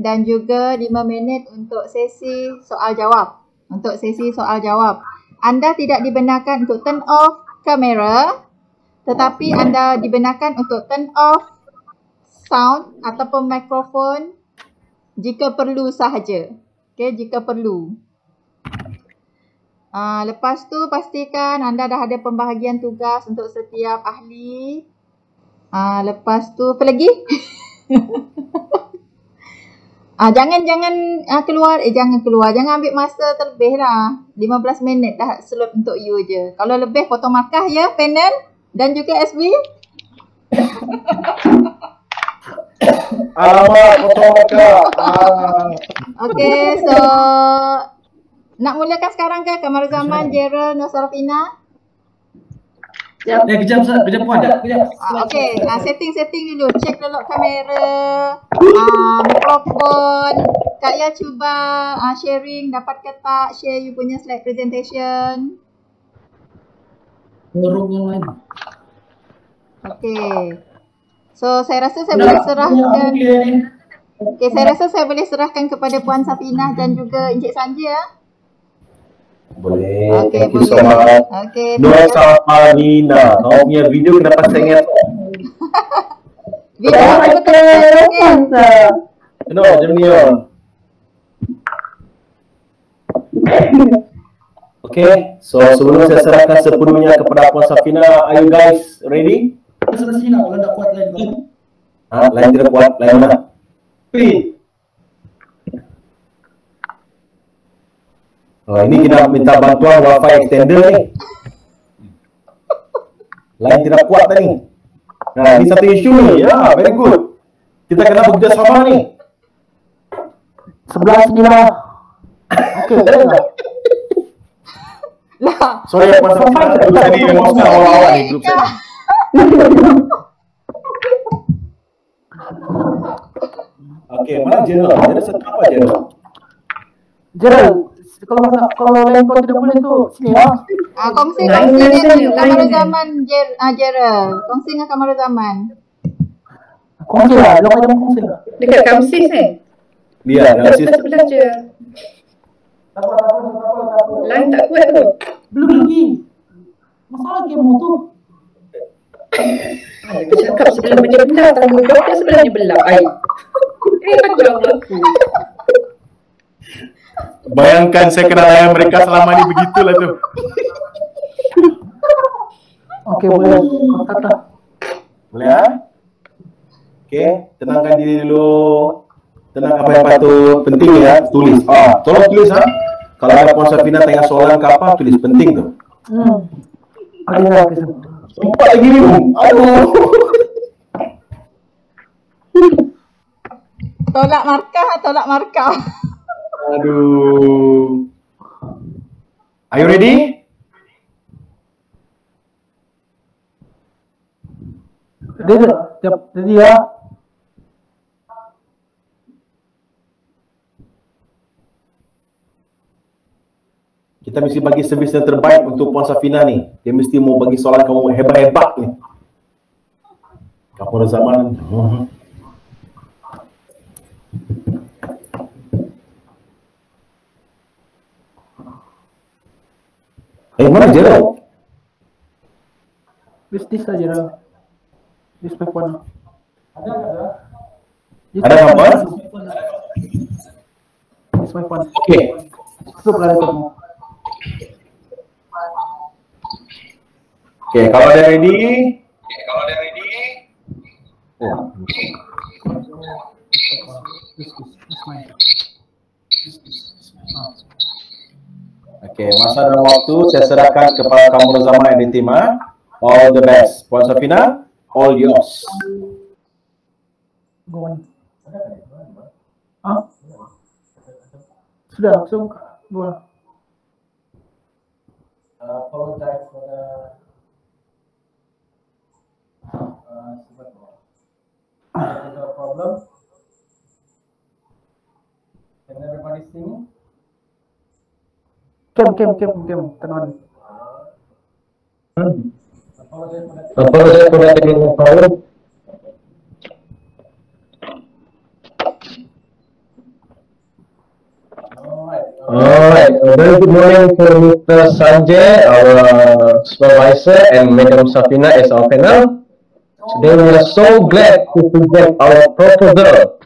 dan juga 5 minit untuk sesi soal jawab. Anda tidak dibenarkan untuk turn off kamera, tetapi anda dibenarkan untuk turn off sound ataupun mikrofon jika perlu sahaja. Okey, jika perlu. Lepas tu pastikan anda dah ada pembahagian tugas untuk setiap ahli. Lepas tu apa lagi? Jangan keluar, jangan ambil masa terlebih lah. 15 minit dah slot untuk you je. Kalau lebih potong markah ya panel dan juga SB. Alamak, potong markah. Okay, so nak mulakan sekarang ke Kamaruzaman, Gerald, Nur Sarafina? Kejap puan. Okay, setting dulu. Check dulu kamera, mikrofon. Kak Ya cuba sharing, dapat ke tak share you punya slide presentation? Okay. So saya rasa saya boleh serahkan. Okay, saya rasa saya boleh serahkan kepada Puan Safinah dan juga Encik Sanja. Boleh. Okay, Thank you so much. Okay. Nur Safinah, kau punya video kenapa saya ingat? Video betul-betul. No, jom ni on. Okay, so sebelum saya serahkan sepenuhnya kepada Puan Safinah, are you guys ready? Sebelah sini lah, kalau tak kuat lain. Lain tidak kuat, lain mana? Ini kita minta bantuan wifi extender ni. Lain tidak kuat tadi. Nah, ini satu isu ni. Ya, very good. Kita kena bekerjasama ni. Sebelah sini lah. Okey, dah lah. Sorry, Puan Safinah. Tadi memang awal-awal ni grup saya. Okey, mana Gerald? Gerald set apa Gerald? Gerald, kalau lain kau tidak boleh tu, sini lah. Kongsi dengan Kamaruzaman, Gerald. Kongsi dengan Kamaruzaman. Kongsi lah, lo macam kongsi lah. Dekat Kamsis kan? Dia, analisis. Sebelah je. Line tak kuat tu. Belum lagi. Masalah kemo tu. Aku cakap sebelum macam belah, tanggung kau kan sebelahnya belah. Takut jawab aku. Bayangkan saya kena layan mereka selama ni begitulah tu. Okey, boleh. Kata. Boleh ah? Okey, tenangkan diri dulu. Tenang apa yang patut. Penting ya, tulis. Tolong tulis Kalau ada Puan Safinah tanya soalan ke apa, tulis. Penting tu. Ada. Sempat lagi ni. Aduh. Tolak markah. Aduh. Are you ready? Jadi ya. Kita mesti bagi servis yang terbaik untuk Puan Safinah ni. Dia mesti mau bagi soalan kamu hebat-hebat ni. Kamu zaman. Mana Gerald? Bisnis saja lah. Bisnis Puan. Ada apa? Bisnis Puan. Okey. Tutup lah kamu. Okey, kalau dah ready. Okey, masa dan waktu saya serahkan kepada Kamaruzaman dan tim. All the best. Puan Safinah, all yours. Go on. Sudah, langsung go on. Apologize for the problem. Can everybody see me? Kem, teman. Apologize for that technical problem. Alright, very good morning to Mr. Sanjay, our supervisor, and Madam Safina as our panel. Today we are so glad to present our proposal.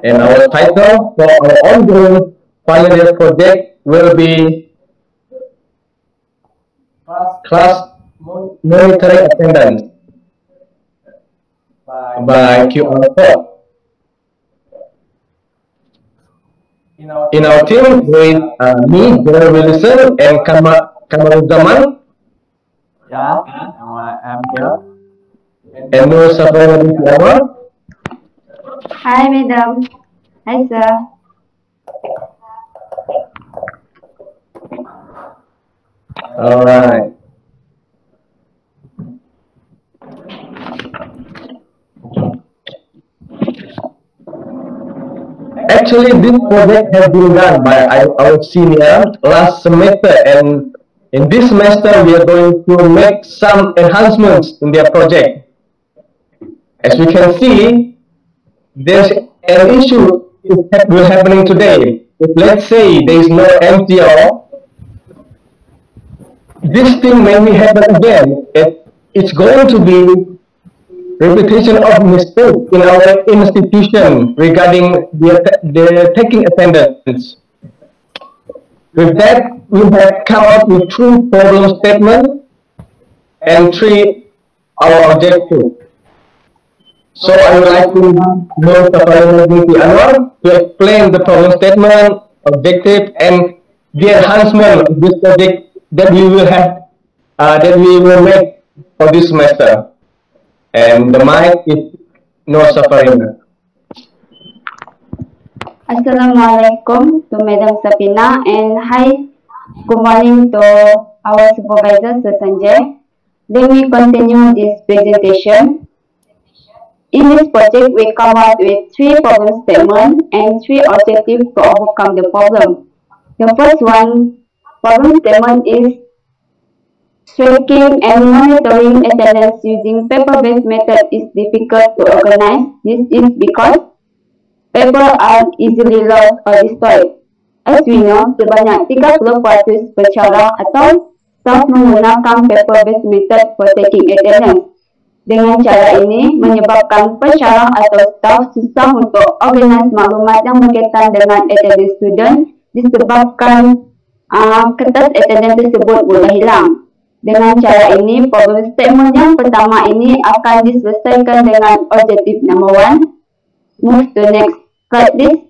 And our title for our ongoing final year project will be Class Monitoring Attendance by QR code. In our team with me, Joel Wilson, and Kamal Zaman, Yeah, I'm here. and Nur Safwan Tiawa. Hi, madam. Hi, sir. Alright. Actually, this project has been done by our senior last semester, and in this semester we are going to make some enhancements in their project. As we can see, there's an issue will happening today. If let's say there is no MTO, this thing may be happen again. It's going to be repetition of mistakes in our institution regarding the taking attendance. With that, we have come up with 2 problem statements and 3 our objectives. So I would like to know Tafayan Binti Anwar to explain the problem statement, objective, and the enhancement of this project that we will have, that we will make for this semester. And the mic is Nur Safarina. Assalamualaikum to Madam Safina, and hi, good morning to our supervisor, Sir Sanjay. Let me continue this presentation. In this project, we come up with 3 problem statements and 3 objectives to overcome the problem. The first problem statement is tracking and monitoring attendance using paper-based method is difficult to organize. This is because paper are easily lost or destroyed. As we know, sebanyak 30% pencara atau staff menggunakan paper-based method for taking attendance. Dengan cara ini, menyebabkan pencara atau staff susah untuk organize maklumat yang berkaitan dengan attendance student disebabkan kertas attendance tersebut mudah hilang. Dengan cara ini, problem statement yang pertama ini akan diselesaikan dengan objektif number 1. Move to next slide, please.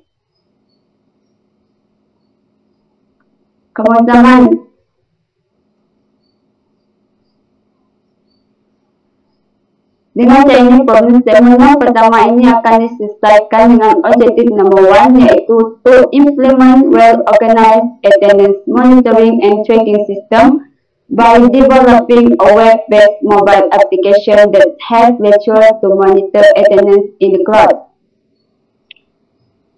Kemudian, dengan cara ini, problem statement yang pertama ini akan diselesaikan dengan objektif number 1, yaitu to implement well-organized attendance monitoring and tracking system by developing a web-based mobile application that helps lecturers to monitor attendance in the class.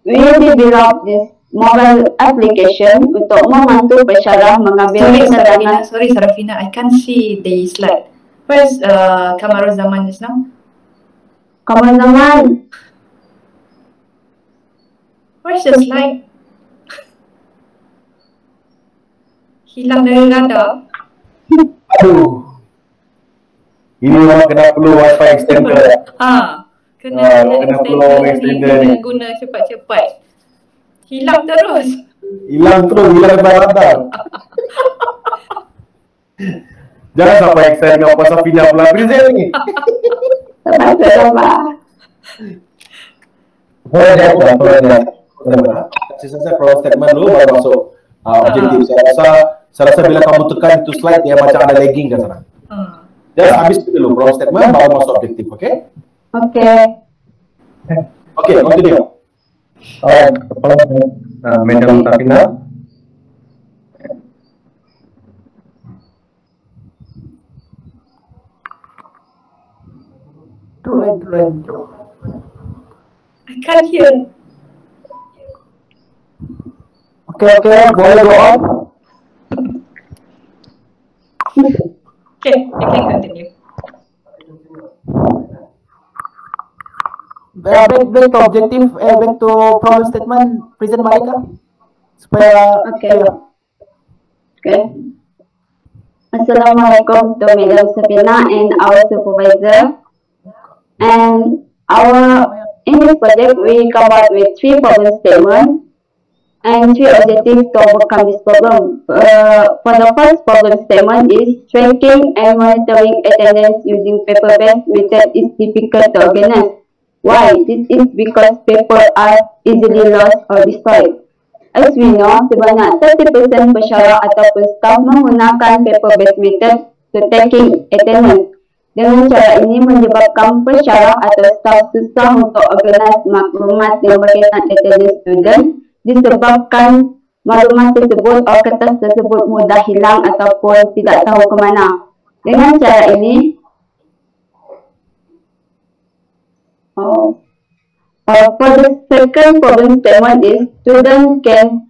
We develop this mobile application untuk membantu pensyarah mengambil keterangan. Sorry Sarafina, I can't see the slide. Where's Kamarul Zaman just now? Kamarul Zaman. Where's the slide? Hilang dari radar. Aduh. Ini memang kena perlu wifi extender. Kena perlu extender ni. Guna cepat-cepat. Hilang terus. Hilang daripada. Jangan sampai extend dengan pasal Fina pula present ni. Sama-sama. Saya problem statement dulu baru masuk objektif. Saya rasa bila kamu tekan itu slide dia macam ada lagging kan sana. Just habis dulu problem statement baru masuk objektif, okay? Okay. Okay, continue. Madam Safina. I can't hear. Okay, boleh go on. Okay, you can continue. Back to objective, back to problem statement, present Malika. Supaya Okay. Okay. Assalamualaikum to Madam Safina and our supervisor. And in this project, we come up with 3 problem statements and 3 objectives to overcome this problem. For the first problem statement is tracking and monitoring attendance using paper-based method is difficult to organize. Why? This is because paper are easily lost or destroyed. As we know, sebanyak 30% pesara ataupun staf menggunakan paper-based method to taking attendance. Dengan cara ini menyebabkan pesara atau staf susah untuk organize maklumat yang berkaitan attendance student disebabkan maklumat tersebut atau kertas tersebut mudah hilang ataupun tidak tahu ke mana. Dengan cara ini, for the second problem statement is student can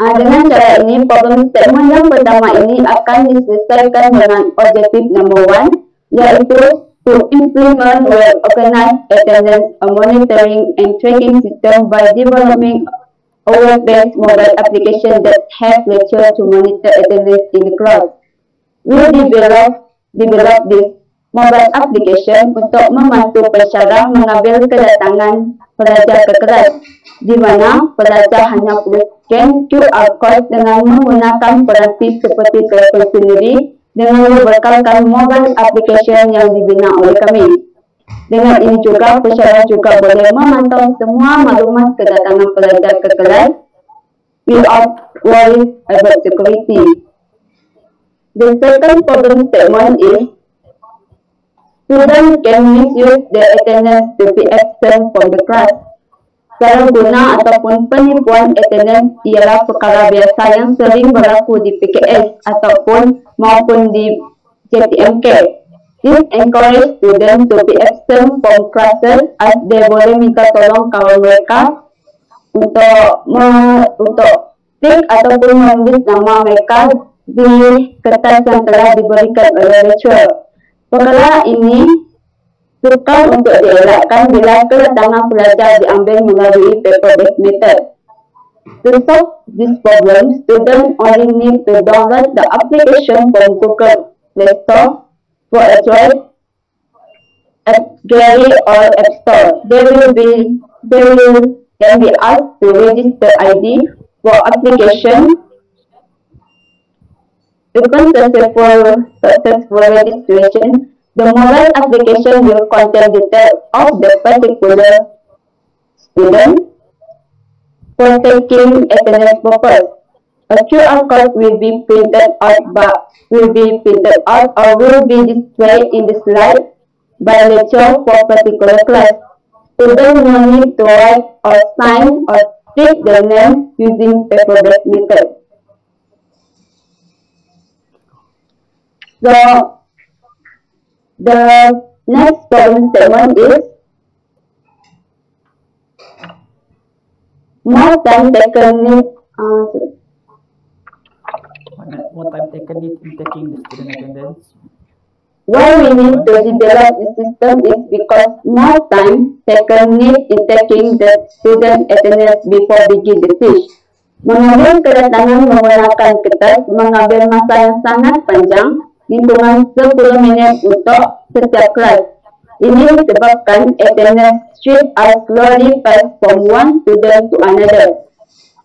dengan cara ini problem statement yang pertama ini akan diselesaikan dengan objektif number 1, yaitu to implement well organized attendance monitoring and tracking system by developing a web-based mobile application that has lecture to monitor attendance in the class. We develop this mobile application untuk membantu pesara mengambil kedatangan pelajar ke kelas, di mana pelajar hanya perlu scan QR code dengan menggunakan peranti seperti telefon sendiri dengan membekalkan mobile application yang dibina oleh kami. Dengan ini juga, pesara juga boleh memantau semua maklumat kedatangan pelajar ke kelas without worries about security. The second problem statement is students can misuse their attendance to be absent from the class. Salah guna ataupun penipuan attendance ialah perkara biasa yang sering berlaku di PKS ataupun maupun di JTMK. This encourage students to be absent from classes as they boleh minta tolong kawan mereka untuk tik ataupun menulis nama mereka di kertas yang telah diberikan oleh lecturer. Perkara ini sukar untuk dielakkan bila kedatangan pelajar diambil melalui paper-based method. To solve this problem, students only need to download the application from Google Play Store for Android, App Gallery or App Store. They can be asked to register ID for application. Upon successful registration, the mobile application will contain details of the particular student for taking attendance purpose. A QR code will be printed out or will be displayed in the slide by lecturer for particular class. Students no need to write or sign or tick the name using paper-based method. So, the next problem statement is more time taken in taking the student attendance. why we need to develop the system is because more time taken in taking the student attendance before begin the teach. Mengambil kedatangan menggunakan kertas mengambil masa yang sangat panjang, hitungan 10 minit untuk setiap kelas. Ini disebabkan attendance stream are slowly passed from one student to another.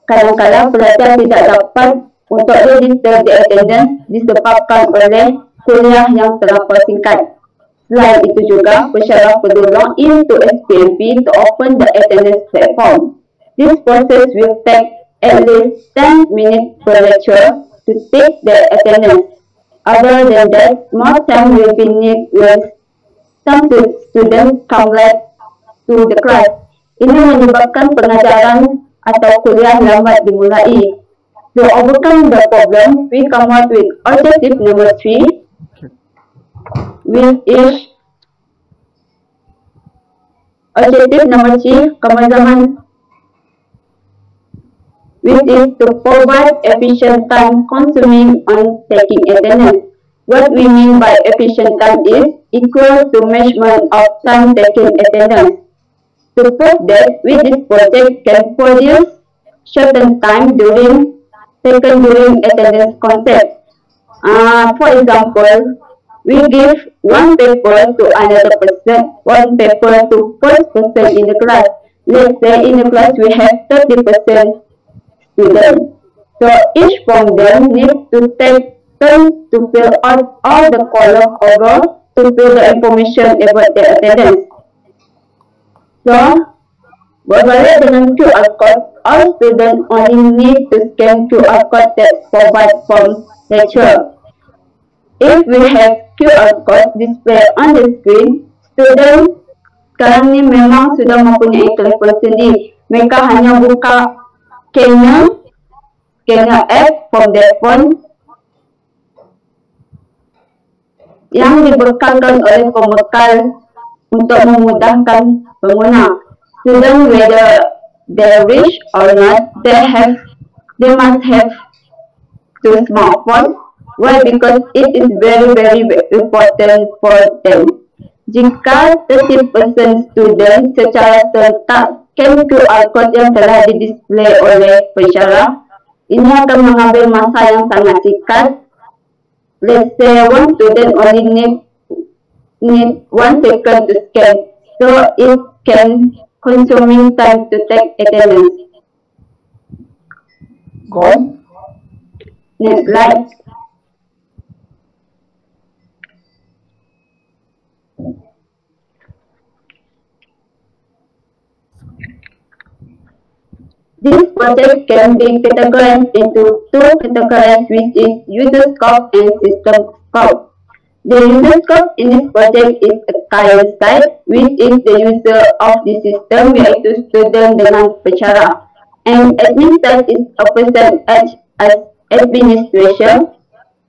Kadang-kadang pelajar tidak dapat untuk register the attendance disebabkan oleh kuliah yang terlalu singkat. Selain itu juga, pesara perlu log in to SPMP to open the attendance platform. This process will take at least 10 minutes per lecture to take the attendance. Other than that, more time will be needed when some students come late to the class. Ini menyebabkan pengajaran atau kuliah lambat dimulai. To overcome the problem, we come up with objective number 3, which is objective number 3, kemudahan, which is to provide efficient time consuming on taking attendance. What we mean by efficient time is equal to measurement of time taking attendance. to prove that with this project can produce certain time taken during attendance concept. For example, we give one paper to another person, one paper to first person in the class. Let's say in the class we have 30% students. So each from them needs to take turn to fill out all the column over to fill the information about their attendance. So, berbalik dengan QR code, all students only need to scan QR code that provided from lecture. If we have QR code display on the screen, student sekarang ni memang sudah mempunyai telefon sendiri. Mereka hanya buka scanner app from their phone yang dibekalkan oleh pembekal untuk memudahkan pengguna. Student, whether they rich or not, they must have two smartphones. Why? Because it is very important for them. Jika 30% student secara serentak scan QR code yang telah didisplay oleh pensyarah, ini akan mengambil masa yang sangat singkat. Let's say one student only need 1 second to scan, so it can consuming time to take attendance. Go on. Next slide. This project can be categorized into two categories, which is user scope and system scope. The user scope in this project is a client side, which is the user of the system, yaitu student dengan pensyarah. And admin side is a person as administration.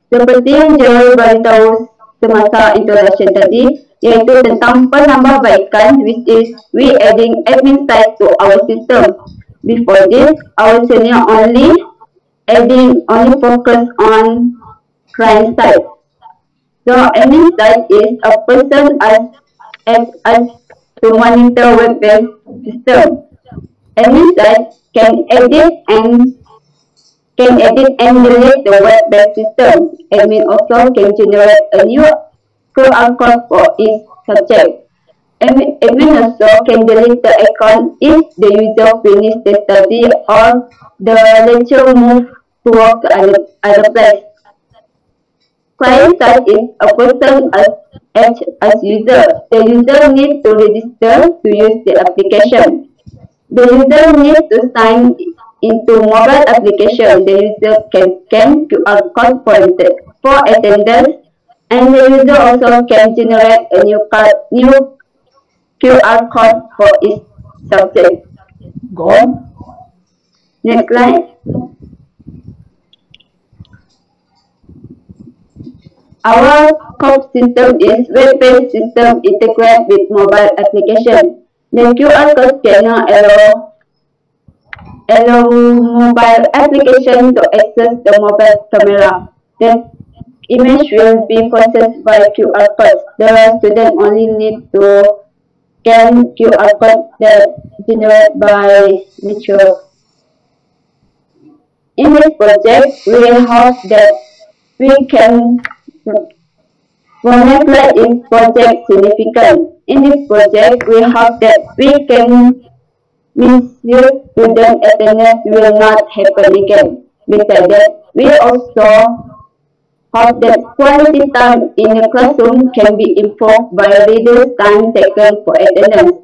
Seperti yang Joel beritahu semasa introduction tadi, yaitu tentang penambahbaikan, which is we adding admin side to our system. Before this, our senior only focus on client side. So admin side is a person as to monitor web-based system. Admin side can edit and delete the web-based system. Admin also can generate a new QR code for each subject. Admin also can delete the account if the user finish the study or the lecture move to work to other place. Client side is a person as user. The user needs to register to use the application. The user needs to sign into mobile application. The user can scan QR code for attendance, and the user also can generate a new QR code for each subject. Go on. Next slide. Our COP system is web-based system integrated with mobile application. The QR code scanner allow mobile application to access the mobile camera. The image will be processed by QR code. The student only need to scan QR code that generated by lecturer. In this project, we hope that we can monetize this project significant. In this project, we hope that we can misuse student attendance will not happen again. Besides that, we also hope that quality time in the classroom can be improved by reduced time taken for attendance.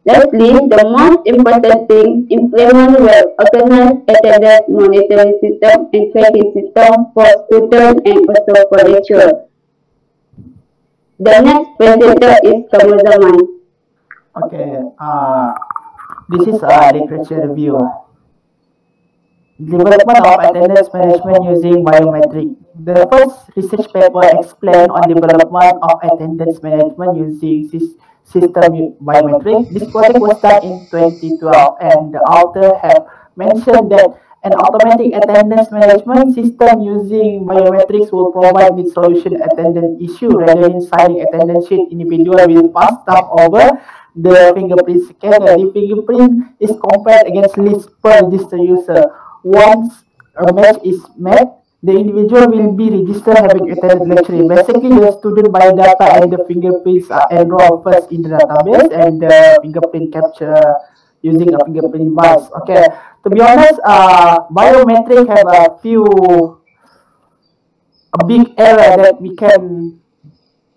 Lastly, the most important thing, implement well-organized attendance monitoring system and tracking system for students and also for lecturers. The next presenter is Kamal Zaman. Okay. This is a literature review. Development of attendance management using biometric. The first research paper explained on development of attendance management using system biometric. This project was done in 2012, and the author have mentioned that An automatic attendance management system using biometrics will provide the solution attendance issue rather than signing attendance sheet. Individual will pass stamp over the fingerprint scanner. The fingerprint is compared against list per registered user. Once a match is met, the individual will be registered having attended lecture. Basically, the student biodata and the fingerprints are enrolled first in the database and the fingerprint capture using a fingerprint device. Okay, to be honest, biometric have a big error that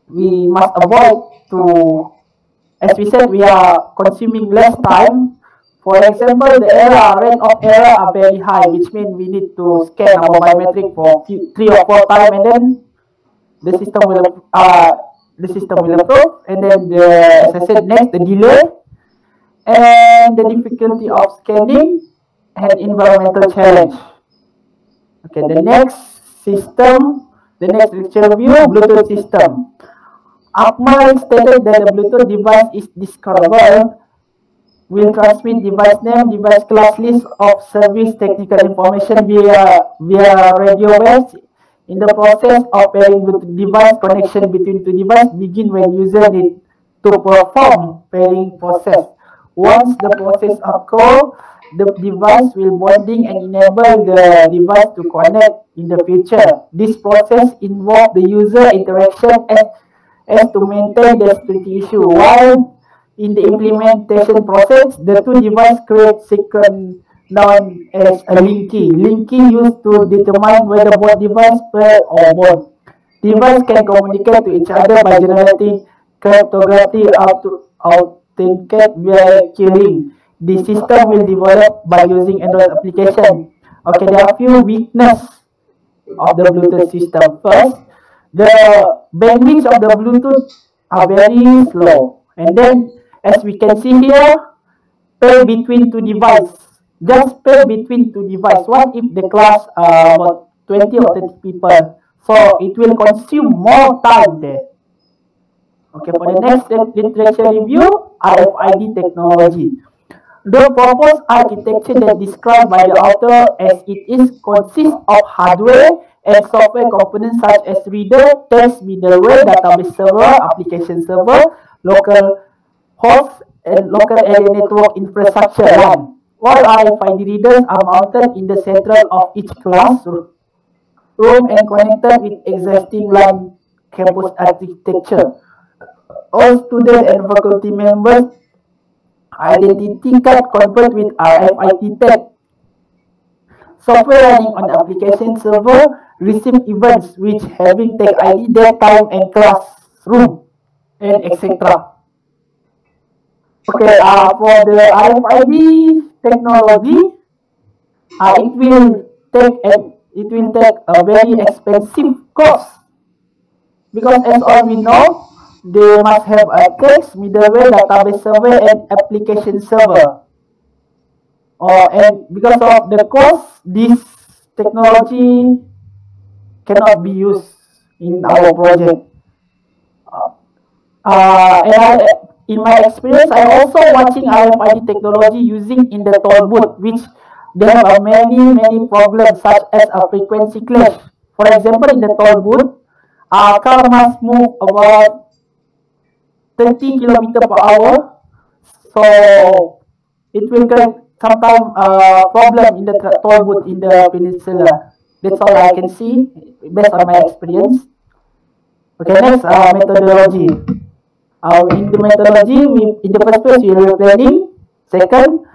we must avoid to, as we said, we are consuming less time. For example, the rate of error are very high, which means we need to scan our biometric for 3 or 4 times, and then the system will approve. And then as I said, next, the delay and the difficulty of scanning and environmental challenge. Okay, the next lecture review, Bluetooth system. Akmal stated that the Bluetooth device is discoverable will transmit device name, device class, list of service technical information via radio waves. In the process of pairing with device, connection between two devices begin when user need to perform pairing process. Once the process occurs, the device will bonding and enable the device to connect in the future. This process involves the user interaction as to maintain the security issue. While in the implementation process, the two devices create sequence known as a link key. Link key used to determine whether both devices pair or bond. Devices can communicate to each other by generating cryptography to authenticate via keyring. The system will develop by using Android application. Okay, there are a few weaknesses of the Bluetooth system. First, the bandwidth of the Bluetooth are very slow, and then as we can see here, pair between two devices. Just pair between two devices. What if the class about 20 or 30 people? So it will consume more time there. Okay, for the next literature review, RFID technology. The proposed architecture that described by the author as it is consists of hardware and software components such as reader, text, middleware, database server, application server, local host, and local area network infrastructure. All RFID readers are mounted in the central of each classroom and connected with existing LAN campus architecture. All students and faculty members identity card convert with RFID tag. Software running on the application server receive events which having tag ID, date, time, and classroom, and etc. Okay, for the RFID technology, it will take a very expensive cost, because as all we know, they must have a text, middleware, database server, and application server. And because of the cost, this technology cannot be used in our project. In my experience, I also watching RFID technology using in the toll booth, which there are many problems such as a frequency clash. For example, in the toll booth, a car must move about 30 km per hour, so it will get sometimes problem in the toll booth in the peninsula. That's all I can see based on my experience. Okay, next, methodology. In the methodology, in the first place, we are planning. Second,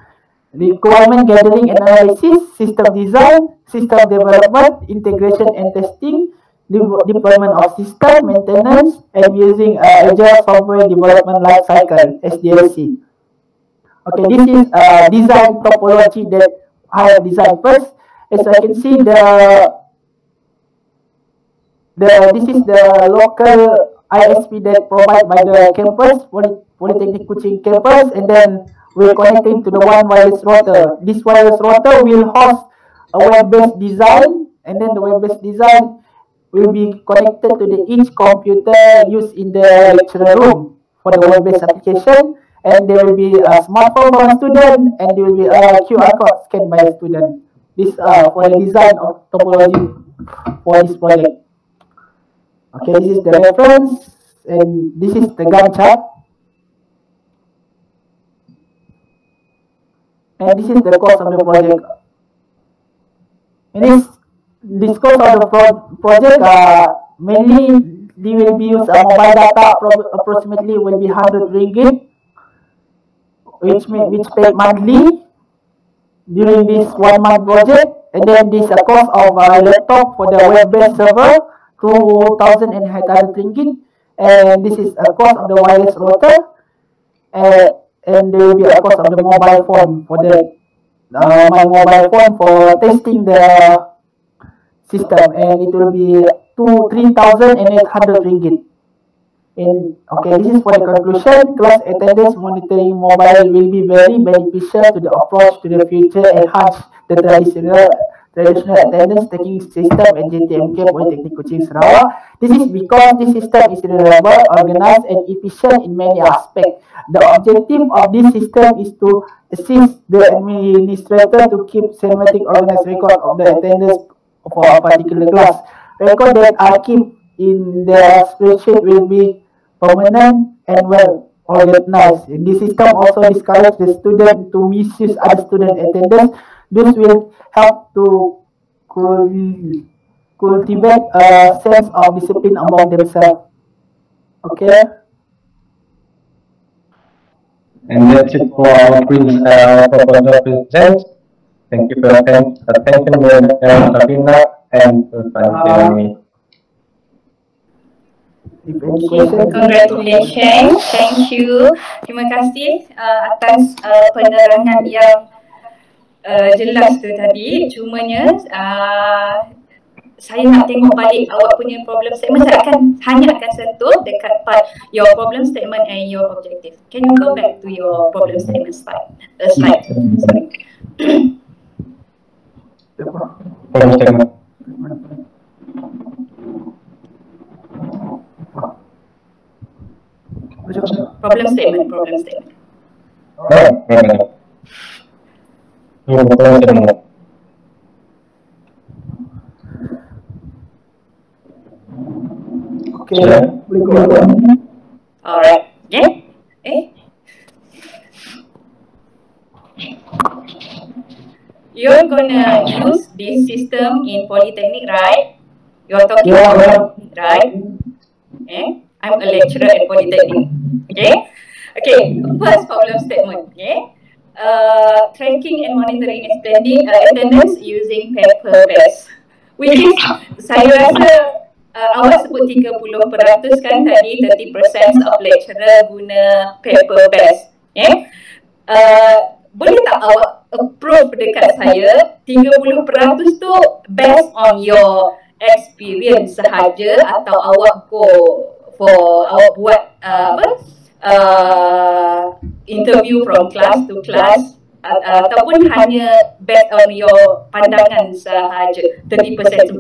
requirement gathering and analysis, system design, system development, integration and testing, deployment of system, maintenance, and using Agile Software Development Lifecycle, SDLC. Okay, this is design topology that I have designed first. As I can see, this is the local ISP that provided by the campus, Polytechnic Kuching campus, and then we're connecting to the one wireless router. This wireless router will host a web-based design, and then the web-based design will be connected to each computer used in the lecture room for the web-based application, and there will be a smartphone for a student, and there will be a QR code scanned by a student. this for the design of topology for this project. Okay, this is the reference and this is the Gantt chart. And this is the cost of the project. And this cost of the project mainly they will be used mobile data approximately will be 100 ringgit, which paid monthly during this 1 month project. And then this cost of a laptop for the web-based server 2,800 ringgit, and this is a cost of the wireless router, and there will be a cost of the mobile phone for the my mobile phone for testing the system, and it will be 3,800 ringgit. And okay, this is for the conclusion. Class attendance monitoring mobile will be very beneficial to the approach to the future, enhance the traditional attendance taking system at JTMK Polytechnic Kuching Sarawak. This is because this system is reliable, organized, and efficient in many aspects. The objective of this system is to assist the administrator to keep systematic organized record of the attendance for a particular class. Record that are kept in the spreadsheet will be permanent and well organized. This system also discourages the student to misuse other student attendance. This will help to cultivate a sense of discipline among themselves. Okay. And that's it for our proposal present. Thank you for your attention, Madam Sabina and Sanjay. Congratulations, thank you. Terima kasih atas penerangan yang jelas tu tadi. Cumanya saya nak tengok balik awak punya problem statement. Saya hanya akan sentuh dekat part your problem statement and your objective. Can you go back to your problem statement slide? Sorry. Problem statement. Problem statement. Problem statement. Okay. Alright. Okay. You're gonna use this system in Polytechnic, right? You're talking about, right? Okay. I'm a lecturer at Polytechnic. Okay. First problem statement. Okay. Tracking and monitoring attendance using paper based, which is saya rasa awak sebut 30% kan tadi, 30% of lecturer guna paper based. Boleh tak awak approve dekat saya 30% tu based on your experience sahaja, atau awak awak buat interview from class to class, ataupun hanya based on your pandangan sahaja 30% tu.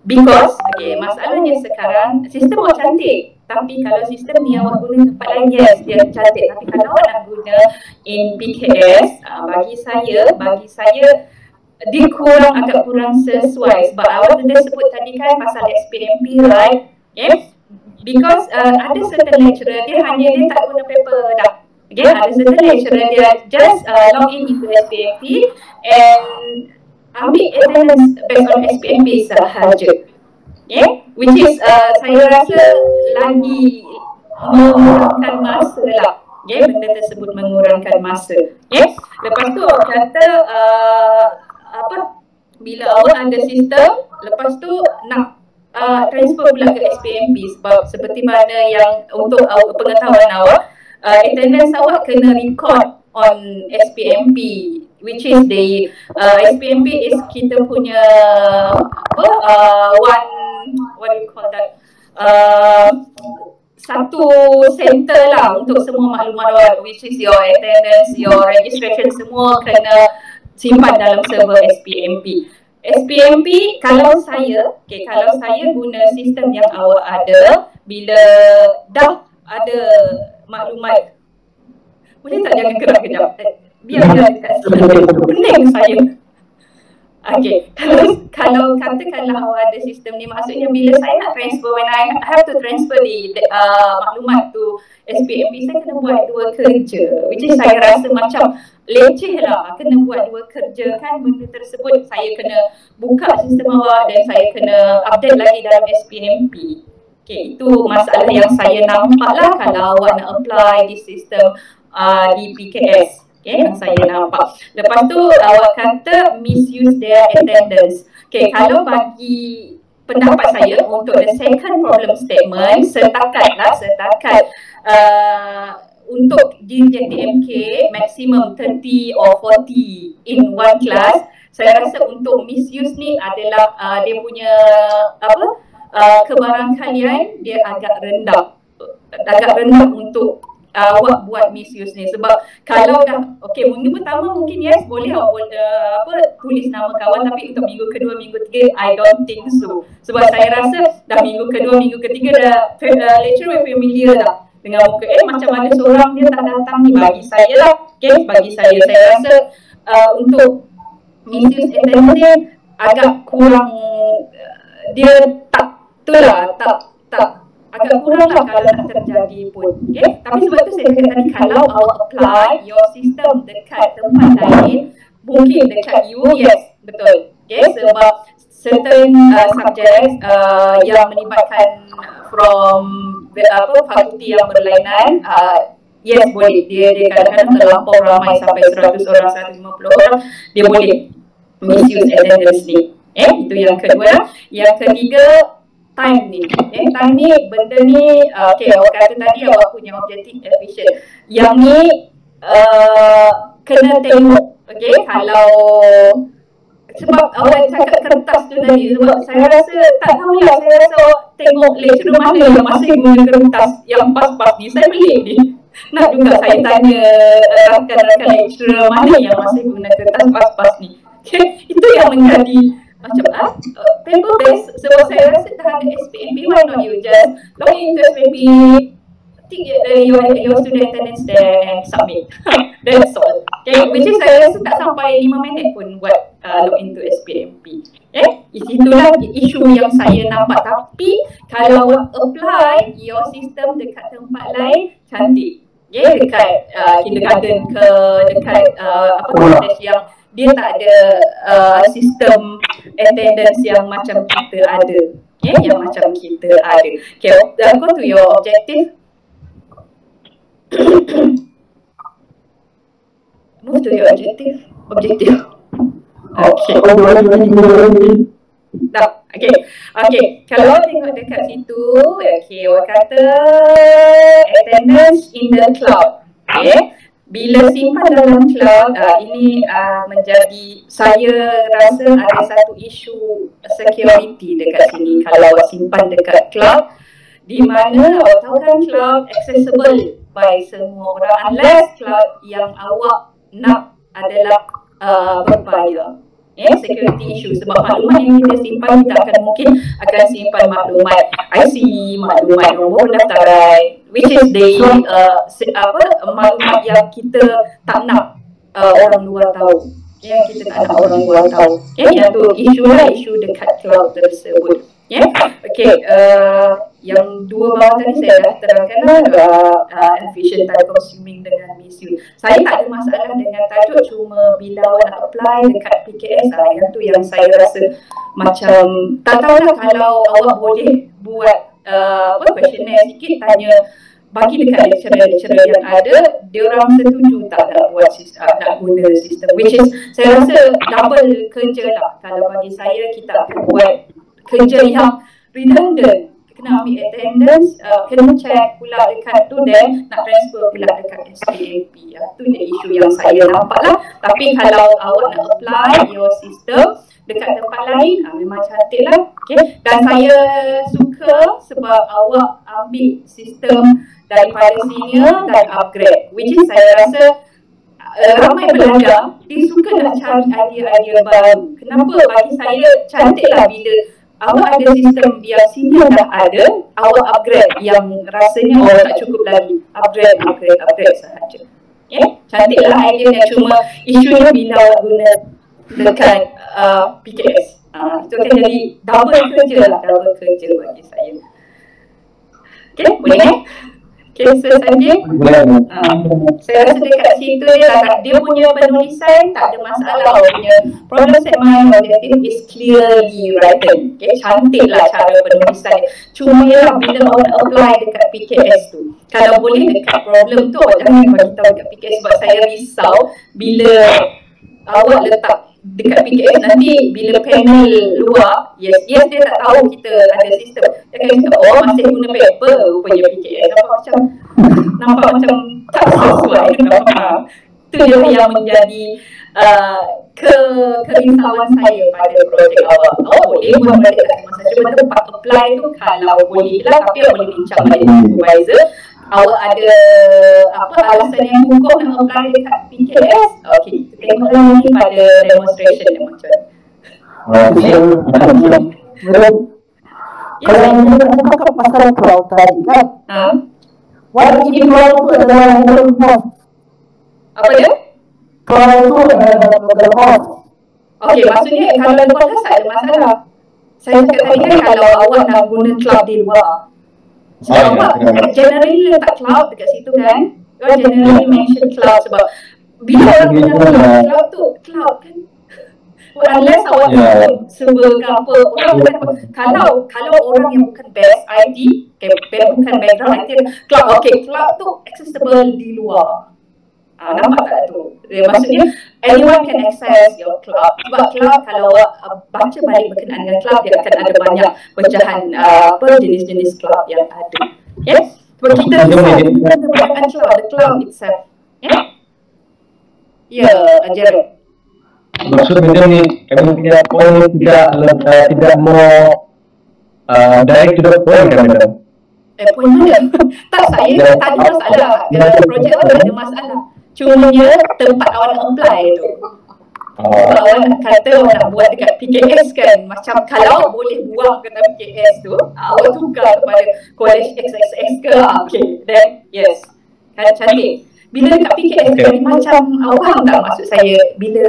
Because masalahnya sekarang sistem awak cantik, tapi kalau sistem ni awak guna tempat lain, yes dia cantik, tapi kalau awak nak guna in PKS, bagi saya dia agak kurang sesuai. Sebab awak dah sebut tadi kan pasal SPMP, right? Because ada certain lecturer dia tak guna paper dah. Ada certain lecturer dia just log in into SPMP and ambil attendance based on SPMP sahaja. Which is saya rasa lagi mengurangkan masa lah. Benda tersebut mengurangkan masa. Lepas tu awak kata bila awak ada sistem, lepas tu nak transfer pula ke SPMP, sebab seperti mana yang untuk pengetahuan awak, attendance awak kena record on SPMP, which is the SPMP is kita punya what do you call that, satu center lah untuk semua maklumat awak, which is your attendance, your registration, semua kena simpan dalam server SPMP. SPMP kalau saya guna sistem yang awak ada, bila dah ada maklumat, boleh tak jangan gerak kejap, biar dekat sini, pening saya. Okay, kalau katakanlah awak ada sistem ni, maksudnya bila saya nak transfer, when I have to transfer the maklumat to SPMP, saya kena buat dua kerja, which is saya rasa macam leceh lah, kena buat dua kerja kan benda tersebut. Saya kena buka sistem awak dan saya kena update lagi dalam SPMP. Okay, itu masalah yang saya nampak lah kalau awak nak apply di sistem di PKS. Okay, yang saya nampak. Lepas tu awak kata misuse their attendance. Okay, kalau bagi pendapat saya untuk the second problem statement, setakat untuk di JTMK maximum 30 or 40 in one class, saya rasa untuk misuse ni adalah dia punya kebarangkalian dia agak rendah untuk awak buat misuse ni. Sebab kalau dah minggu pertama mungkin yes boleh awak tulis nama kawan, tapi untuk minggu kedua, minggu ketiga I don't think so. Sebab saya rasa dah minggu kedua, minggu ketiga dah lecturer familiar dah dengan muka macam ada seorang dia tak datang ni. Bagi saya lah, bagi saya rasa untuk misuse attendance agak kurang, dia agak kurang lah kalau nak terjadi pun. Tapi sebab tu saya kata tadi, kalau awak apply your system dekat tempat lain, mungkin dekat you, yes, betul. Sebab certain subjects yang melibatkan from fakulti yang berlainan, yes boleh. Dia kadang-kadang terlampau ramai sampai 100 orang, 150 orang, dia boleh misuse attendance ni. Itu yang kedua. Yang ketiga, time ni. Time ni, benda ni, awak kata tadi awak punya objective efficient. Yang ni kena tengok, kalau sebab awak cakap kertas tu tadi, sebab saya rasa, tak tahulah, saya rasa awak tengok lecturer mana yang masih guna kertas yang pas-pas ni. Saya pelik ni. Nak juga saya tanya rakan-rakan lecturer mana yang masih guna kertas pas-pas ni. Itu yang menjadi macam paper based. Sebab saya rasa dah ada SPMP, why not you just log into SPMP, tick your student attendance there and submit. That's all. Which is saya rasa tak sampai 5 minit pun buat log into SPMP. Itulah isu yang saya nampak. Tapi kalau apply your system dekat tempat lain, cantik. Dekat kindergarten ke, dekat college yang dia tak ada sistem attendance yang macam kita ada. Yang macam kita ada. Go to your objective. Move to your objective. Kalau tengok dekat situ, awak kata attendance in the cloud. Bila simpan dalam cloud, ini menjadi, saya rasa ada satu isu security dekat sini. Kalau awak simpan dekat cloud, di mana awak tahu kan cloud accessible by semua orang, unless cloud yang awak nak adalah berbayar. Security issue. Sebab maklumat yang kita simpan, kita akan simpan maklumat IC, maklumat nombor pendaftaran, which is maklumat yang kita tak nak orang luar tahu. Yang kita tak nak orang luar tahu. Yang tu isu dekat cloud tersebut. Yang dua bawah tadi saya dah terangkan efficient time consuming dengan misuse. Saya tak ada masalah dengan tajuk, cuma bila awak nak apply dekat PKS, yang tu yang saya rasa macam tak tahulah. Kalau awak boleh buat questionnaire sikit, tanya, bagi dekat lecturer yang ada, dia orang setuju tak nak buat nak guna sistem, which is saya rasa double kerja lah. Kalau bagi saya, kita akan buat kerja yang redundant. Kena ambil attendance, kena check pula dekat tu, dan nak transfer pula dekat SPMP. Itu dia isu yang saya nampak lah. Tapi kalau awak nak apply your system dekat tempat lain, memang cantik lah. Dan saya suka sebab awak ambil sistem daripada senior dan upgrade, which is saya rasa ramai pelajar dia suka nak cari idea-idea baru. Kenapa? Bagi saya cantik lah bila awak ada sistem yang senior dah ada, awak upgrade yang rasanya tak cukup lagi. Upgrade sahaja. Cantiklah idea dia, cuma isunya bila awak guna dekat PKS. Itu akan jadi double kerja bagi saya. Okay, boleh? Okay, Sanjay. Saya rasa dekat situ dia punya penulisan tak ada masalah. Punya problem statement objective is clearly written. Okay, cantiklah cara penulisan dia. Cuma bila awak apply dekat PKS tu, kalau boleh dekat problem tu awak jangan bagi tahu dekat PKS, sebab saya risau bila awak letak dekat PKS nanti bila panel luar, yes dia tak tahu kita ada sistem. Dia akan cakap, oh masih guna paper rupanya PKS. Nampak macam tak sesuai dengan faham. Itu dia yang menjadi kerisauan saya pada projek awak. Boleh buat balik tak ada masalah. Cuma tempat apply tu kalau boleh lah, tapi awak boleh bincang dengan supervisor. Awak ada alasan yang hukum nak apply dekat PKS? Okey, kita tengok lagi pada demonstration yang macam ni. Kalau yang kita cakap pasal cloud tadi kan, what if cloud tu adalah local host? Apa dia? Cloud tu adalah local host. Okey, maksudnya kalau local host tak ada masalah. Saya cakap tadi kan kalau awak nak guna cloud di luar, sebab awak generally letak cloud dekat situ kan. Awak generally mention cloud sebab bila orang guna cloud tu, cloud kan, unless awak server ke apa, orang kalau orang yang bukan best IT, bukan background IT, cloud cloud tu accessible di luar. Nampak tak tu? Maksudnya anyone can access your cloud. Sebab cloud kalau awak baca balik berkenaan dengan cloud, dia akan ada banyak pecahan jenis-jenis cloud yang ada. Yes? Sebab kita menggunakan cloud, the cloud itself. Ya, Jerome. Maksud macam ni, kami tidak mau direct to the point kan madam? Point mana? Tak, saya tak ada masalah. Projek awak tak ada masalah. Cumanya tempat awak nak apply tu. Sebab awak nak kata awak nak buat dekat PKS kan. Macam kalau awak boleh buang kata PKS tu, awak tukar kepada college XXX ke. Okay, then yes. Kan cantik. Bila dekat PKS jadi macam, awak faham tak maksud saya? Bila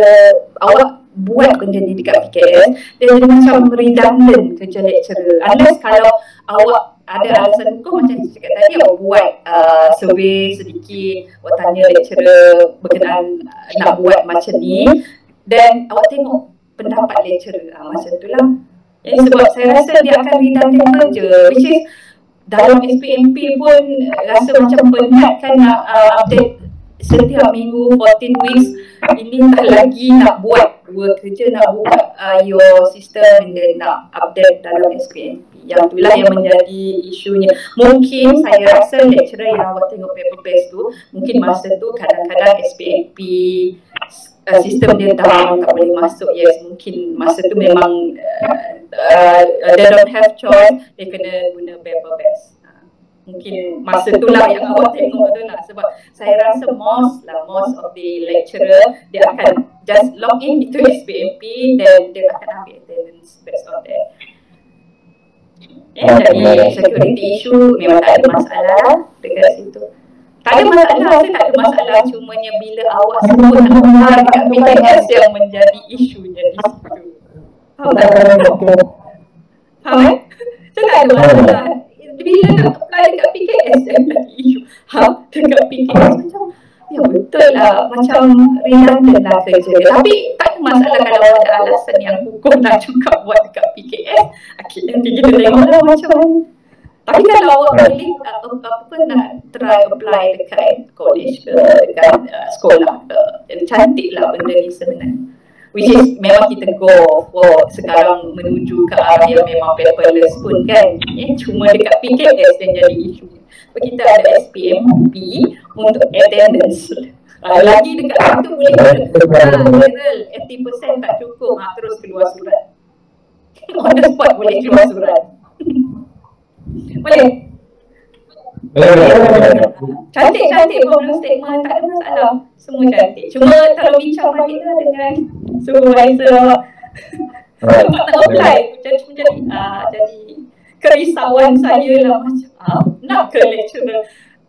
awak buat benda ni dekat PKS, dia jadi macam redundant kerja lecturer. Unless kalau awak ada alasan hukum macam saya cakap tadi, awak buat survey sedikit, awak tanya lecturer berkenaan nak buat macam ni, dan awak tengok pendapat lecturer, macam tu lah. Sebab saya rasa dia akan redundant kerja, which is dalam SPMP pun rasa macam penat kan nak update setiap minggu 14 weeks. Ini tak lagi nak buat dua kerja, nak buka your system dan nak update dalam SPMP. Yang itulah yang menjadi isunya. Mungkin saya rasa lecturer yang awak tengok paper base tu, mungkin masa tu kadang-kadang SPMP sistem dia down, tak boleh masuk. Yes, mungkin masa tu memang they don't have choice, dia kena guna paper base. Mungkin masa tu lah yang awak tengok tu lah. Sebab saya rasa most of the lecturer, dia akan just log in into SPMP dan dia akan ambil attendance based on that. Jadi security issue memang tak ada masalah dekat situ. Tak ada masalah, saya tak ada masalah. Cumanya bila awak sebut nama dekat PKS yang menjadi isunya di situ. Faham tak? Faham? Saya tak ada masalah. Bila nak apply dekat PKS yang menjadi isu. Dekat PKS macam, ya betul lah, macam redundant lah kerja dia. Tapi tak ada masalah kalau ada alasan yang hukum nak juga buat dekat PKS. Nanti kita tengok lah macam mana. Tapi kalau awak boleh nak try apply dekat college ke, dekat sekolah ke, dan cantik lah benda ni sebenarnya. Which is memang kita go for sekarang menuju ke arah yang memang paperless pun kan. Cuma dekat PKS yang jadi isu. Kita ada SPMP untuk attendance. Lagi dekat situ boleh viral 80% tak cukup, terus keluar surat. On the spot boleh keluar surat. Boleh? Cantik problem statement, tak ada masalah. Semua cantik. Cuma kalau bincang balik lah dengan supervisor nak apply, jadi kerisauan saya lah macam nak ke lecturer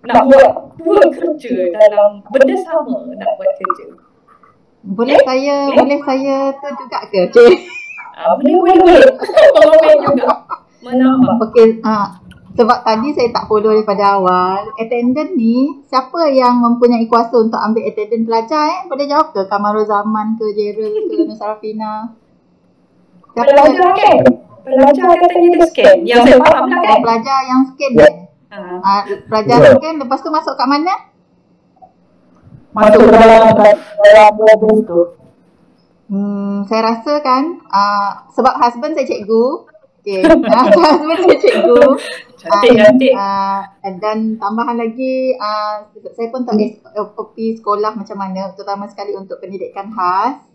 nak buat dua kerja dalam benda sama, nak buat kerja. Boleh saya tu juga ke, Cik? Boleh. Komen juga. Menambah. Okey, sebab tadi saya tak follow daripada awal. Attendant ni, siapa yang mempunyai kuasa untuk ambil attendant pelajar Boleh jawab ke? Kamarul Zaman ke, Jerel ke, Nusarafina? Pelajar kan? Pelajar katanya dia scan. Yang saya faham lah kan? Pelajar yang scan pelajar scan, lepas tu masuk kat mana? Masuk dalam database tu. Saya rasa kan, sebab husband saya cikgu. Okay. Husband saya cikgu. Cantik. Dan tambahan lagi, saya pun tak SOP sekolah macam mana, terutama sekali untuk pendidikan khas.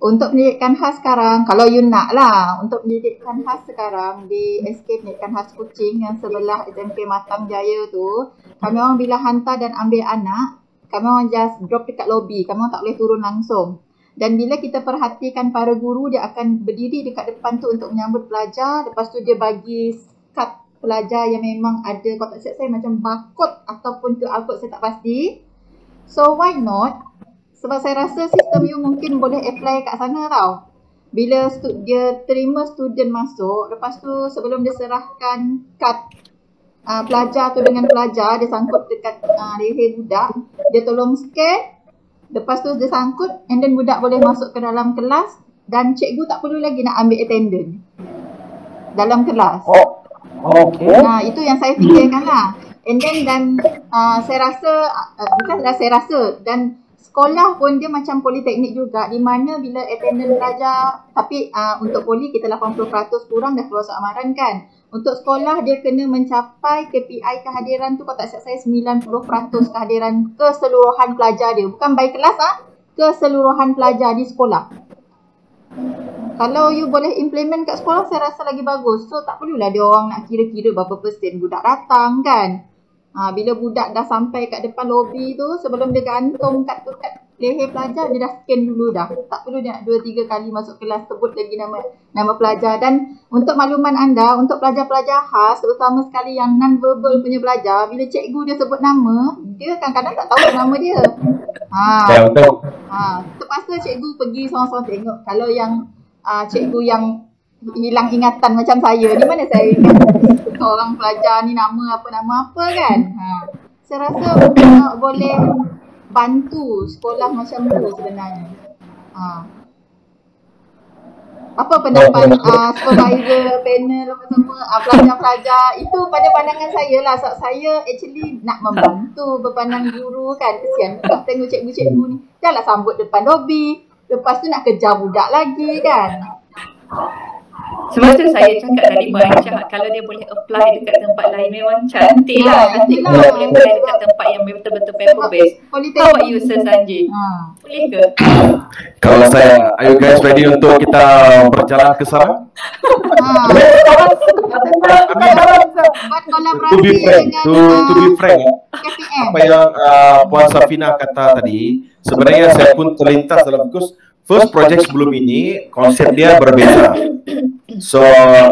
Untuk pendidikan khas sekarang, kalau you nak lah, untuk pendidikan khas sekarang di SK Pendidikan Khas Kuching yang sebelah SMP Matang Jaya tu, kami orang bila hantar dan ambil anak, kami orang just drop dekat lobby, kami orang tak boleh turun langsung. Dan bila kita perhatikan para guru, dia akan berdiri dekat depan tu untuk menyambut pelajar, lepas tu dia bagi kad pelajar yang memang ada kotak set saya macam barcode ataupun QR code, saya tak pasti. So why not? Sebab saya rasa sistem you mungkin boleh apply kat sana tau. Bila dia terima student masuk, lepas tu sebelum dia serahkan kad pelajar tu dengan pelajar, dia sangkut dekat leher budak, dia tolong scan, lepas tu dia sangkut, and then budak boleh masuk ke dalam kelas dan cikgu tak perlu lagi nak ambil attendant dalam kelas. Okay. Itu yang saya fikirkan lah. And then saya rasa, bukanlah saya rasa, dan sekolah pun dia macam politeknik juga, di mana bila attendant pelajar, tapi untuk poli kita 80% kurang dah keluar seamaran kan. Untuk sekolah dia kena mencapai KPI kehadiran tu, kotak siap saya 90% kehadiran keseluruhan pelajar dia. Bukan by kelas keseluruhan pelajar di sekolah. Kalau you boleh implement kat sekolah, saya rasa lagi bagus. So tak perlulah dia orang nak kira-kira berapa persen budak datang kan. Bila budak dah sampai kat depan lobi tu, sebelum dia gantung kat leher pelajar, dia dah scan dulu dah. Tak perlu dia nak 2-3 kali masuk kelas sebut lagi nama pelajar. Dan untuk makluman anda, untuk pelajar-pelajar khas, terutama sekali yang non-verbal punya pelajar, bila cikgu dia sebut nama, dia kadang-kadang tak tahu nama dia. Betul. Terpaksa cikgu pergi seorang-seorang tengok. Kalau yang cikgu yang hilang ingatan macam saya ni, mana saya ingat orang pelajar ni nama apa kan. Saya rasa boleh bantu sekolah macam tu sebenarnya. Apa pendapat supervisor, panel apa semua, pelajar-pelajar? Itu pada pandangan saya lah, sebab saya actually nak membantu berpandang guru kan. Kesian pula tengok cikgu-cikgu ni, janganlah sambut depan lobi, lepas tu nak kejar budak lagi kan. Sebab tu saya cakap tadi Aisyah, kalau dia boleh apply dekat tempat lain memang cantik lah. Nanti kalau boleh apply dekat tempat yang betul-betul paper based. How about you, Sir Sanjay? Boleh ke? Kalau saya, are you guys ready untuk kita berjalan ke sana? To be frank, apa yang Puan Safina kata tadi, sebenarnya saya pun terlintas dalam first project sebelum ini, konsep dia berbeza. So,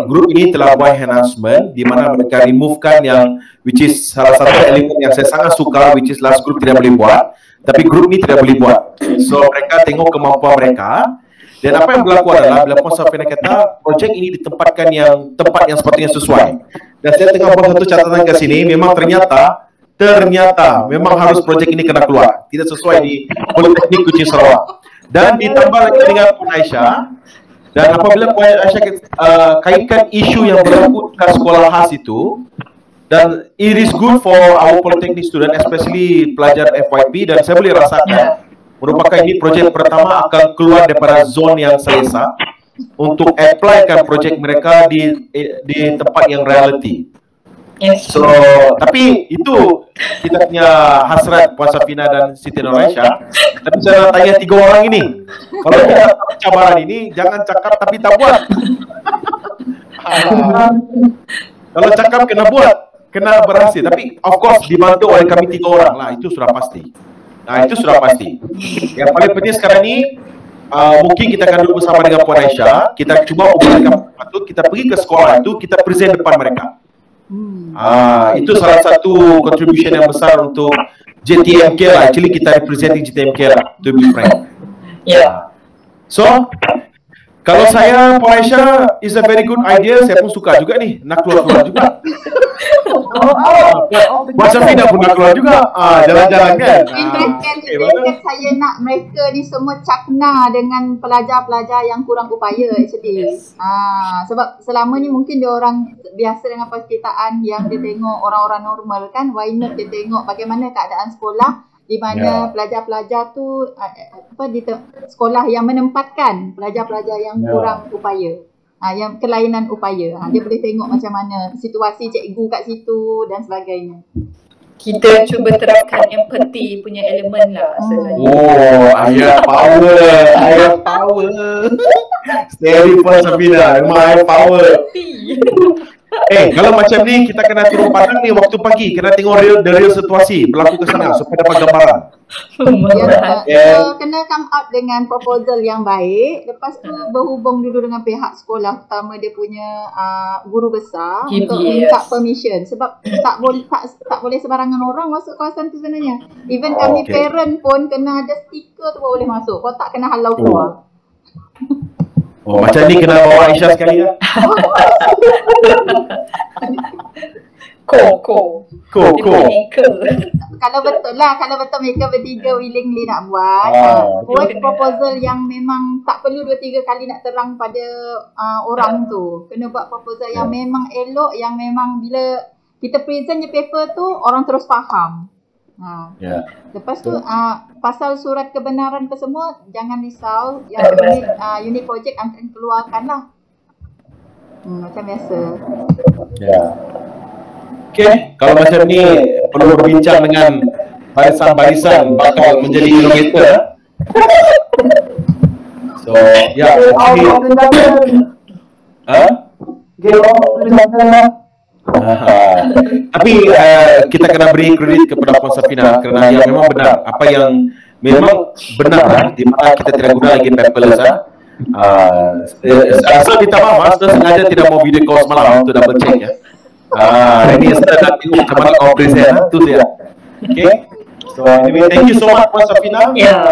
grup ini telah buat enhancement di mana mereka removekan yang, which is salah satu elemen yang saya sangat suka, which is last group tidak boleh buat, tapi grup ini tidak boleh buat. So, mereka tengok kemampuan mereka. Dan apa yang berlaku adalah, bila Puan Safina kata, projek ini ditempatkan tempat yang sepatutnya sesuai. Dan saya tengah buat satu catatan ke sini, memang ternyata memang harus projek ini kena keluar. Tidak sesuai di Politeknik Kuching Sarawak. Dan ditambah lagi dengan Puan Aisyah, dan apabila Puan Aisyah kaitkan isu yang berlaku di sekolah khas itu, dan it is good for our Polytechnic student, especially pelajar FYP, dan saya boleh rasakan merupakan ini projek pertama akan keluar daripada zon yang selesa untuk applykan projek mereka di tempat yang reality. So, tapi itu kita punya hasrat Puan Safina dan Siti Nuraisyah. Tapi saya nak tanya 3 orang ini, kalau kita cabaran ini, jangan cakap tapi tak buat. Kalau cakap kena buat, kena berhasil. Tapi of course dibantu oleh kami 3 orang lah, itu sudah pasti. Itu sudah pasti. Yang paling penting sekarang ni, mungkin kita akan duduk bersama dengan Puan Aisyah. Kita cuba ubahkan patut, kita pergi ke sekolah itu, kita present depan mereka. Itu salah satu contribution yang besar untuk JTMK lah. Actually kita representing JTMK lah, to be frank. Ya. So, kalau saya Puan Aisyah is a very good idea, saya pun suka juga nih, nak keluar-keluar juga. Puan Safina pun nak keluar juga, jalan-jalan kan. Kan saya nak mereka ni semua cakna dengan pelajar-pelajar yang kurang upaya actually. Sebab selama ni mungkin dia orang biasa dengan perkataan yang dia tengok orang-orang normal kan, why not dia tengok bagaimana keadaan sekolah di mana pelajar-pelajar tu di sekolah yang menempatkan pelajar-pelajar yang kurang upaya, yang kelainan upaya. Dia boleh tengok macam mana situasi cikgu kat situ dan sebagainya. Kita cuba terapkan empathy punya elemen lah sebenarnya. Oh, ayat power. Steady Puan Safina, memang ayat power. Kalau macam ni kita kena turun padang ni waktu pagi, kena tengok the real situasi berlaku ke sana supaya dapat gambaran. Kena come out dengan proposal yang baik. Lepas tu berhubung dulu dengan pihak sekolah, terutama dia punya guru besar untuk minta permission. Sebab tak boleh sebarangan orang masuk kawasan tu sebenarnya. Even kami parent pun kena ada stiker tu boleh masuk. Kau tak kena halau keluar. Oh, macam ni kena bawa Aisyah sekali lah. Ko. Kalau betul mereka bertiga willingly nak buat, buat proposal yang memang tak perlu 2-3 kali nak terang pada orang tu. Kena buat proposal yang memang elok, yang memang bila kita present je paper tu orang terus faham. Lepas tu pasal surat kebenaran ke semua jangan risau, yang unit projek akan keluarkan lah. Macam biasa. Kalau macam ni perlu berbincang dengan barisan-barisan bakal menjadi kilometer. So, tapi kita kena beri kredit kepada Puan Safina kerana yang memang benar, apa yang memang benar di mana kita tidak guna lagi paperless. Asal minta maaf, Master sengaja tidak mau video call semalam untuk double check ya. Ini saya nak tengok macam mana kau present tu dia. So anyway, thank you so much Puan Safina. Yang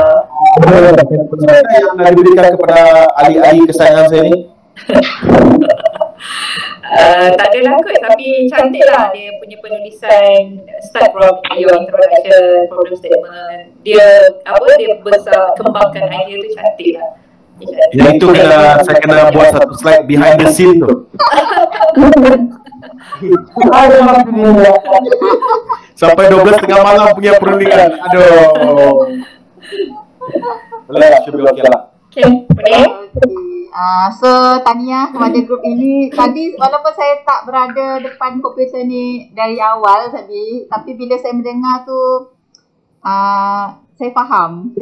nak diberikan kepada ahli-ahli kesayangan saya ni. Tak adalah kot, tapi cantik lah dia punya penulisan. Start from your introduction, problem statement. Dia besar kembangkan idea tu cantik lah. Yang itu saya kena buat satu slide behind the scene tu. Sampai 12:30 malam punya perundingan. Aduh. Boleh, should be okay lah. Boleh. So tahniah kepada grup ini. Tadi walaupun saya tak berada depan komputer ni dari awal tadi, tapi bila saya mendengar tu saya faham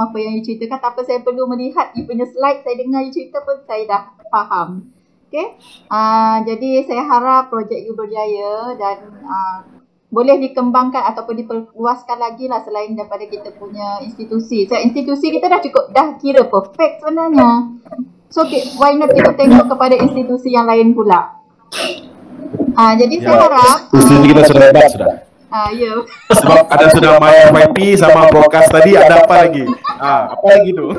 apa yang you ceritakan. Tak apa saya perlu melihat you punya slide, saya dengar you cerita pun saya dah faham. Jadi saya harap projek you berjaya dan boleh dikembangkan ataupun diperluaskan lagi lah selain daripada kita punya institusi. Institusi kita dah kira perfect sebenarnya. So why not kita tengok kepada institusi yang lain pula. Jadi saya harap institusi kita sudah hebat sudah. Ya. Sebab ada sudah main FYP sama broadcast tadi, ada apa lagi? Apa lagi tu?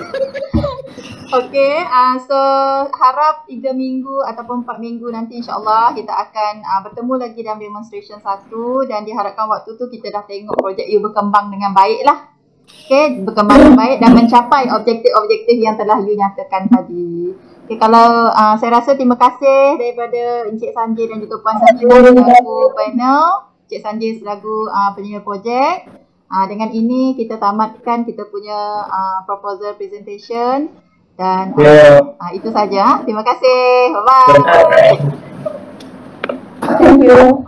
So harap 3 minggu ataupun 4 minggu nanti insyaAllah kita akan bertemu lagi dalam demonstration 1 dan diharapkan waktu tu kita dah tengok projek you berkembang dengan baik lah. Berkembang dengan baik dan mencapai objektif-objektif yang telah you nyatakan tadi. Kalau saya rasa terima kasih daripada Encik Sanjay dan juga Puan Safina selaku panel, Encik Sanjay selaku penyedia projek. Dengan ini kita tamatkan kita punya proposal presentation dan itu saja. Terima kasih. Bye-bye. Thank you.